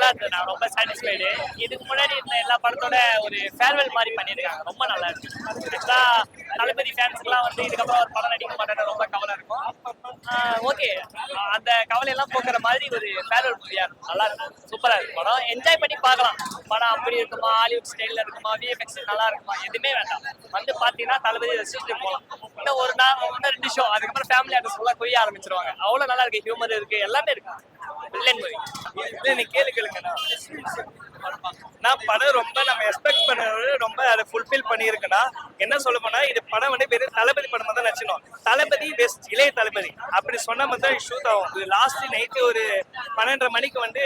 இருந்தது. நான் ரொம்ப சாட்டிஸ்ஃபைடு. இதுக்கு முன்னாடி இருந்த எல்லா படத்தோட ஒரு ஃபேர்வெல் மாதிரி பண்ணியிருக்காங்க. ரொம்ப நல்லா இருக்கு. ஆக்சுவலா தளபதி ஃபேன்ஸ்க்குலாம் வந்து இதுக்கப்புறம் ஒரு படம் நடிக்க மாட்டேன்னு ரொம்ப கவலை இருக்கும். ஓகே, அந்த கவலையெல்லாம் போக்குற மாதிரி ஒரு ஃபேர்வெல் மூவியா இருக்கும். நல்லா இருக்கும், சூப்பரா இருக்கு படம். என்ஜாய் பண்ணி பார்க்கலாம். படம் அப்படி இருக்குமா, ஹாலிவுட் ஸ்டைல்ல இருக்குமா, விஎஃப்எக்ஸ் நல்லா இருக்குமா, எதுவுமே வேண்டாம். வந்து பார்த்தீங்கன்னா தளபதி ரசிச்சுட்டு போகலாம். இன்னும் ஒரு நாள் இன்னும் 2 ஷோ, அதுக்கப்புறம் ஃபேமிலி ஆர்டிஸ்ட் ஃபுல்லாக கொய்ய ஆரம்பிச்சிருவாங்க. அவ்வளோ நல்லா இருக்கு. ஹியூமர் இருக்கு, எல்லாமே இருக்கு. Villain movie. இல்லை நீ கேளுங்கண்ணா. நான் படம் ரொம்ப நம்ம எக்ஸ்பெக்ட் பண்ணது ரொம்ப அதை ஃபுல்ஃபில் பண்ணியிருக்குன்னா என்ன சொல்ல போனா இது படம் வந்து வெறும் தளபதி படமா தான் நினைச்சணும். தளபதி பெஸ்ட் இளைய தளபதி அப்படி சொன்ன மாதிரி தான் ஷூட் ஆகும். இது லாஸ்ட் நைட்டு ஒரு 12:30 மணிக்கு வந்து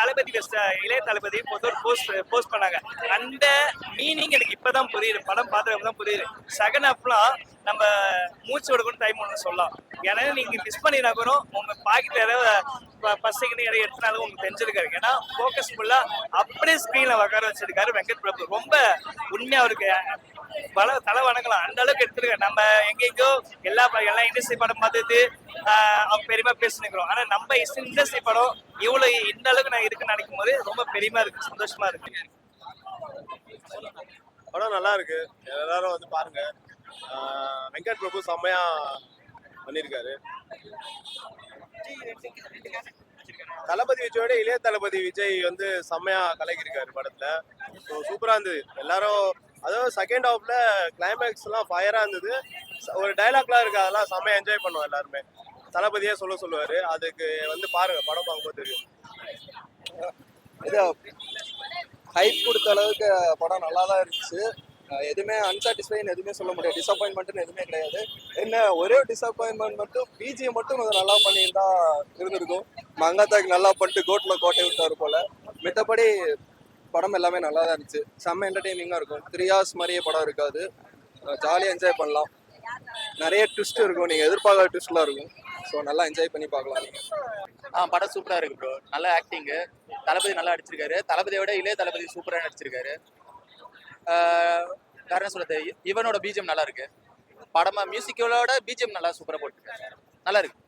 தளபதி பெஸ்ட் இளைய தளபதி போட்டு ஒரு போஸ்ட் பண்ணாங்க. அந்த மீனிங் எனக்கு இப்பதான் புரியுது, படம் பார்த்ததுக்கு தான் புரியுது. செகண்ட் ஹாஃப்லாம் நம்ம மூச்சு விடக்கூட டைம் ஒன்று சொல்லலாம். ஏன்னா நீங்க மிஸ் பண்ணினா கூட உங்க பாக்கெட்ல ஏதாவது பசங்க இடையே எடுத்தினாலும் உங்களுக்கு தெரிஞ்சிருக்காரு. ஏன்னா ஃபோக்கஸ் ஃபுல்லா அப்படியே ஸ்க்ரீன்ல உட்கார வச்சிருக்காரு வெங்கட் பிரபு. ரொம்ப உண்மையா அவருக்கு தலை வணங்கலாம். அந்த அளவுக்கு எடுத்துருக்காரு. நம்ம எங்கெங்கோ எல்லா இண்டஸ்ட்ரி படம் பார்த்தது அவங்க பெருமையா பேசினுக்கிறோம். ஆனா நம்ம இண்டஸ்ட்ரி படம் இவ்வளவு இந்த அளவுக்கு நான் இருக்குன்னு நினைக்கும் போது ரொம்ப பெருமையா இருக்கு, சந்தோஷமா இருக்கு. படம் நல்லா இருக்கு, எல்லாரும் வந்து பாருங்க. வெங்கட் பிரபு செம்மையா பண்ணியிருக்காரு. தளபதி விஜயோட இளைய தளபதி விஜய் வந்து செம்மையா கலக்கியிருக்காரு படத்துல. ஸோ சூப்பரா இருந்தது. எல்லாரும் அதாவது செகண்ட் ஹாஃப்ல கிளைமேக்ஸ் எல்லாம் ஃபயரா இருந்தது. ஒரு டைலாக்லாம் இருக்கு, அதெல்லாம் செம்மையா என்ஜாய் பண்ணுவோம் எல்லாருமே. தளபதியே சொல்லுவாரு. அதுக்கு வந்து பாருங்க, படம் பார்க்கும்போது தெரியும். இது ஹைப் கொடுத்த அளவுக்கு படம் நல்லா தான் இருந்துச்சு. எதுவுமே அன்சாட்டிஸ்ஃபைன்னு எதுவுமே சொல்ல முடியாது. டிசப்பாயின்மெண்ட்னு எதுவுமே கிடையாது. என்ன ஒரே டிசப்பாயின்மெண்ட் மட்டும் பிஜிஎம் மட்டும் கொஞ்சம் நல்லா பண்ணியிருந்தா இருந்திருக்கும். மங்காத்தாக்கு நல்லா பண்ணிட்டு கோட்ல கோட்டை விட்டாரு போல. மித்தபடி படம் எல்லாமே நல்லா தான் இருந்துச்சு. செம்ம என்டர்டெய்னிங்காக இருக்கும். 3 hours மாதிரியே படம் இருக்காது. ஜாலியாக என்ஜாய் பண்ணலாம். நிறைய ட்விஸ்ட் இருக்கும், நீங்கள் எதிர்பார்க்காத ட்விஸ்ட்லாம் இருக்கும். ஸோ நல்லா என்ஜாய் பண்ணி பார்க்கலாம் நீங்கள். படம் சூப்பராக இருக்கு ப்ரோ. நல்ல ஆக்டிங்கு, தளபதி நல்லா அடிச்சிருக்காரு. தளபதியோட இளைய தளபதி சூப்பராக நடிச்சிருக்காரு. வேற என்ன சொல்றது, இவனோட பிஜிஎம் நல்லா இருக்கு. படமா மியூசிக்கோட பிஜிஎம் நல்லா சூப்பராக போட்டுருக்காரு. நல்லா இருக்கு.